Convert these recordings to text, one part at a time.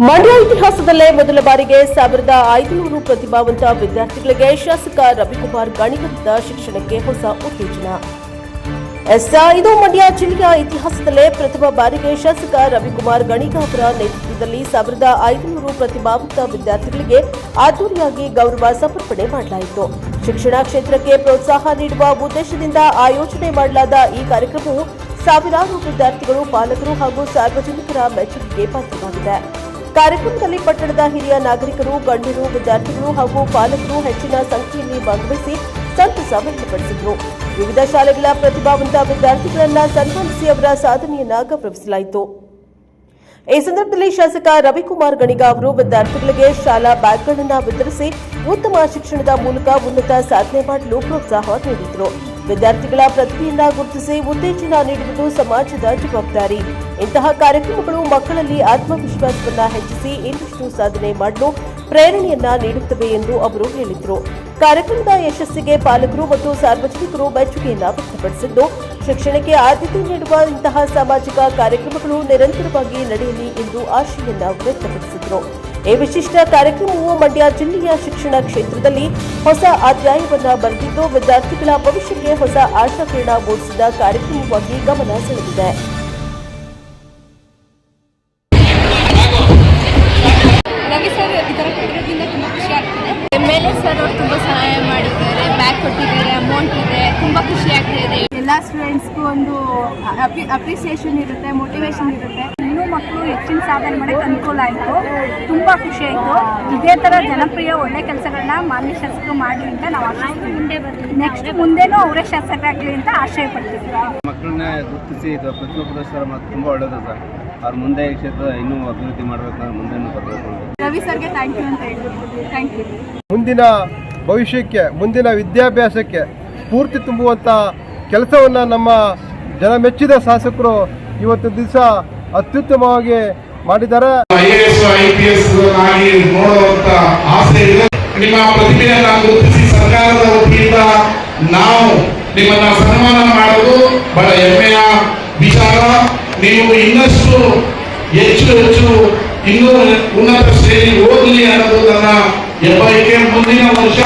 ಮಂಡ್ಯ ಇತಿಹಾಸದಲ್ಲೇ ಮೊದಲ ಬಾರಿಗೆ 1500 ಪ್ರತಿಭಾವಂತ ವಿದ್ಯಾರ್ಥಿಗಳಿಗೆ ಶಾಸಕ ರವಿಕುಮಾರ್ ಗಣಿಗದ ಶಿಕ್ಷಣಕ್ಕೆ ಹೊಸ ಉತ್ತೇಜನ. ಇದು ಮಂಡ್ಯ ಜಿಲ್ಲೆಯ ಇತಿಹಾಸದಲ್ಲೇ ಪ್ರಥಮ ಬಾರಿಗೆ ಶಾಸಕ ರವಿಕುಮಾರ್ ಗಣಿಗ ಅವರ ನೇತೃತ್ವದಲ್ಲಿ 1500 ಪ್ರತಿಭಾವಂತ ವಿದ್ಯಾರ್ಥಿಗಳಿಗೆ ಅದ್ದೂರಿಯಾಗಿ ಗೌರವ ಸಮರ್ಪಣೆ ಮಾಡಲಾಯಿತು. ಶಿಕ್ಷಣ ಕ್ಷೇತ್ರಕ್ಕೆ ಪ್ರೋತ್ಸಾಹ ನೀಡುವ ಉದ್ದೇಶದಿಂದ ಆಯೋಜನೆ ಮಾಡಲಾದ ಈ ಕಾರ್ಯಕ್ರಮವು ಸಾವಿರಾರು ವಿದ್ಯಾರ್ಥಿಗಳು, ಪಾಲಕರು ಹಾಗೂ ಸಾರ್ವಜನಿಕರ ಮೆಚ್ಚುಗೆಗೆ ಪಾತ್ರವಾಗಿದೆ. ಕಾರ್ಯಕ್ರಮದಲ್ಲಿ ಪಟ್ಟಣದ ಹಿರಿಯ ನಾಗರಿಕರು, ಗಣ್ಯರು, ವಿದ್ಯಾರ್ಥಿಗಳು ಹಾಗೂ ಪಾಲಕರು ಹೆಚ್ಚಿನ ಸಂಖ್ಯೆಯಲ್ಲಿ ಭಾಗವಹಿಸಿ ಸಂತಸ ವ್ಯಕ್ತಪಡಿಸಿದರು. ವಿವಿಧ ಶಾಲೆಗಳ ಪ್ರತಿಭಾವಂತ ವಿದ್ಯಾರ್ಥಿಗಳನ್ನು ಸನ್ಮಾನಿಸಿ ಅವರ ಸಾಧನೆಯನ್ನು ಗೌರವಿಸಲಾಯಿತು. ಈ ಸಂದರ್ಭದಲ್ಲಿ ಶಾಸಕ ರವಿಕುಮಾರ್ ಗಣಿಗ ಅವರು ವಿದ್ಯಾರ್ಥಿಗಳಿಗೆ ಶಾಲಾ ಬ್ಯಾಗ್ಗಳನ್ನು ವಿತರಿಸಿ ಉತ್ತಮ ಶಿಕ್ಷಣದ ಮೂಲಕ ಉನ್ನತ ಸಾಧನೆ ಮಾಡಲು ಪ್ರೋತ್ಸಾಹ ನೀಡಿದರು. ವಿದ್ಯಾರ್ಥಿಗಳ ಪ್ರತಿಭೆಯನ್ನು ಗುರುತಿಸಿ ಉತ್ತೇಜನ ನೀಡುವುದು ಸಮಾಜದ ಜವಾಬ್ದಾರಿ. ಇಂತಹ ಕಾರ್ಯಕ್ರಮಗಳು ಮಕ್ಕಳಲ್ಲಿ ಆತ್ಮವಿಶ್ವಾಸವನ್ನು ಹೆಚ್ಚಿಸಿ ಇನ್ನಷ್ಟು ಸಾಧನೆ ಮಾಡಲು ಪ್ರೇರಣೆಯನ್ನ ನೀಡುತ್ತವೆ ಎಂದು ಅವರು ಹೇಳಿದರು. ಕಾರ್ಯಕ್ರಮದ ಯಶಸ್ಸಿಗೆ ಪಾಲಕರು ಮತ್ತು ಸಾರ್ವಜನಿಕರು ಮೆಚ್ಚುಗೆಯನ್ನು ವ್ಯಕ್ತಪಡಿಸಿದ್ದು, ಶಿಕ್ಷಣಕ್ಕೆ ಆದ್ಯತೆ ನೀಡುವ ಇಂತಹ ಸಾಮಾಜಿಕ ಕಾರ್ಯಕ್ರಮಗಳು ನಿರಂತರವಾಗಿ ನಡೆಯಲಿ ಎಂದು ಆಶಯವನ್ನು ವ್ಯಕ್ತಪಡಿಸಿದರು. ಈ ವಿಶಿಷ್ಟ ಕಾರ್ಯಕ್ರಮವು ಮಂಡ್ಯ ಜಿಲ್ಲೆಯ ಶಿಕ್ಷಣ ಕ್ಷೇತ್ರದಲ್ಲಿ ಹೊಸ ಅಧ್ಯಾಯವನ್ನು ಬರೆದಿದ್ದು, ವಿದ್ಯಾರ್ಥಿಗಳ ಭವಿಷ್ಯಕ್ಕೆ ಹೊಸ ಆಶಾಕಿರಣ ಮೂಡಿಸಿದ ಕಾರ್ಯಕ್ರಮವಾಗಿ ಗಮನ ಸೆಳೆದಿದೆ. ರವಿ ಸರ್ ಈ ಥರ ಕೊಟ್ಟಿರೋದ್ರಿಂದ ತುಂಬ ಖುಷಿ ಆಗ್ತಿದೆ. MLA ಸರ್ ಅವರು ತುಂಬ ಸಹಾಯ ಮಾಡಿದ್ದಾರೆ, ಬ್ಯಾಗ್ ಕೊಟ್ಟಿದ್ದಾರೆ, ಅಮೌಂಟ್ ಇದೆ, ತುಂಬ ಖುಷಿ ಆಗ್ತಿದೆ. ಎಲ್ಲ ಸ್ಟೂಡೆಂಟ್ಸ್ಗೂ ಒಂದು ಅಪ್ರಿಸಿಯೇಷನ್ ಇರುತ್ತೆ, ಮೋಟಿವೇಶನ್ ಇರುತ್ತೆ. ಇನ್ನೂ ಮಕ್ಕಳು ಹೆಚ್ಚಿನ ಸಾಧನೆ ಮಾಡೋಕ್ಕೆ ಅನುಕೂಲ ಆಯಿತು, ತುಂಬ ಖುಷಿ ಆಯಿತು. ಇದೇ ಥರ ಜನಪ್ರಿಯ ಒಳ್ಳೆ ಕೆಲಸಗಳನ್ನ ಮಾನ್ಯ ಶಾಸಕರು ಮಾಡಲಿ ಅಂತ ನಾವು ಆಶಿಸ್ತೀವಿ. ನೆಕ್ಸ್ಟ್ ಮುಂದೆನೂ ಅವರೇ ಶಾಸಕರಾಗಲಿ ಅಂತ ಆಶಯ ಪಡ್ತೀವಿ. ಮಕ್ಕಳನ್ನ ಗುರುತಿಸಿ ಪ್ರತಿಭಾ ಪುರಸ್ಕಾರ ತುಂಬ ಒಳ್ಳೆಯದು ಸರ್. ಅವ್ರ ಮುಂದೆ ಈ ಕ್ಷೇತ್ರ ಇನ್ನೂ ಅಭಿವೃದ್ಧಿ ಮಾಡಬೇಕು, ಮುಂದೆನೂ ಬರಬೇಕು. ರವಿ ಸರ್ಗೆ ಥ್ಯಾಂಕ್ ಯು ಅಂತ ಹೇಳ್ಬೋದು. Thank you. ಮುಂದಿನ ಭವಿಷ್ಯಕ್ಕೆ, ಮುಂದಿನ ವಿದ್ಯಾಭ್ಯಾಸಕ್ಕೆ ಸ್ಫೂರ್ತಿ ತುಂಬುವಂಥ ಕೆಲಸವನ್ನು ನಮ್ಮ ಜನ ಮೆಚ್ಚಿದ ಶಾಸಕರು ಇವತ್ತು ದಿವಸ ಅತ್ಯುತ್ತಮವಾಗಿ ಮಾಡಿದ್ದಾರೆ. IAS, IPS ಆಗಿ ನೋಡುವಂತ ಆಸೆ ಇದೆ. ನಿಮ್ಮ ಪ್ರತಿಭೆಯನ್ನು ಗುರುತಿಸಿ ಸರ್ಕಾರದ ವತಿಯಿಂದ ನಾವು ನಿಮ್ಮನ್ನ ಸನ್ಮಾನ ಮಾಡೋದು ಬಹಳ ಹೆಮ್ಮೆಯ ವಿಚಾರ. ನೀವು ಇನ್ನಷ್ಟು ಹೆಚ್ಚು ಇನ್ನೂ ಉನ್ನತ ಶ್ರೇಣಿ ಓದಲಿ ಅನ್ನೋದು ನನ್ನ ಹೆಬ್ಬಯಕೆ. ಮುಂದಿನ ವರ್ಷ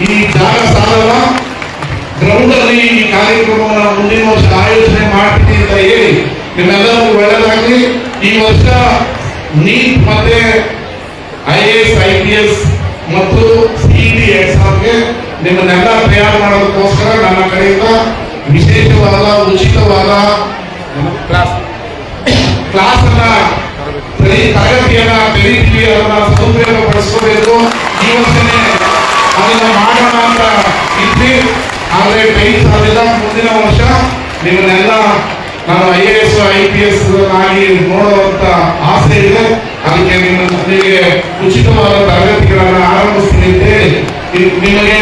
ಈ ಜಾಗ ಸಾಲಲ್ಲ, ಗ್ರೌಂಡ್ ಅಲ್ಲಿ ಈ ಕಾರ್ಯಕ್ರಮವನ್ನು ಮುಂದಿನ ವರ್ಷ ಆಯೋಜನೆ ಮಾಡ್ತೀನಿ ಅಂತ ಹೇಳಿ ನಿಮ್ಮೆಲ್ಲರಿಗೂ ಒಳ್ಳೆಯದಾಗಲಿ. ಈ ವರ್ಷ ನೀಟ್ ಮತ್ತೆ IAS, IPS ಮತ್ತು CET ಎಕ್ಸಾಮ್ಗೆ ನಿಮ್ಮನ್ನೆಲ್ಲ ತಯಾರು ಮಾಡೋದಕ್ಕೋಸ್ಕರ ನನ್ನ ಕಡೆಯಿಂದ ವಿಶೇಷವಾದ ಉಚಿತವಾದ ಕ್ಲಾಸ್ ಅನ್ನ ತರಗತಿಯನ್ನ ತೆರೀತೀವಿ, ಅದನ್ನ ಸದುಪಯೋಗ ಪಡಿಸ್ಕೋಬೇಕು. ಈ ವರ್ಷನೇ ಅದನ್ನ ಮಾಡೋಣ ಅಂತ ಇದ್ವಿ, ಆದರೆ ಟೈಮ್ ಸಾಲಿಲ್ಲ. ಮುಂದಿನ ವರ್ಷ ನಿಮ್ಮನ್ನೆಲ್ಲ ನಾನು IAS, IPS ಆಗಿ ನೋಡುವಂತ ಆಸೆ ಇದೆ. ಅದಕ್ಕೆ ನಿಮಗೆ ಉಚಿತವಾದ ತರಗತಿಗಳನ್ನು ಆರಂಭಿಸ್ತೀನಿ ಅಂತ ಹೇಳಿ ನಿಮಗೆ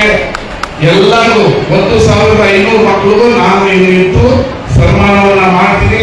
ಎಲ್ಲರಿಗೂ 1500 ಮಕ್ಕಳಿಗೂ ನಾನು ಇನ್ನು ಸನ್ಮಾನವನ್ನ ಮಾಡ್ತೀನಿ.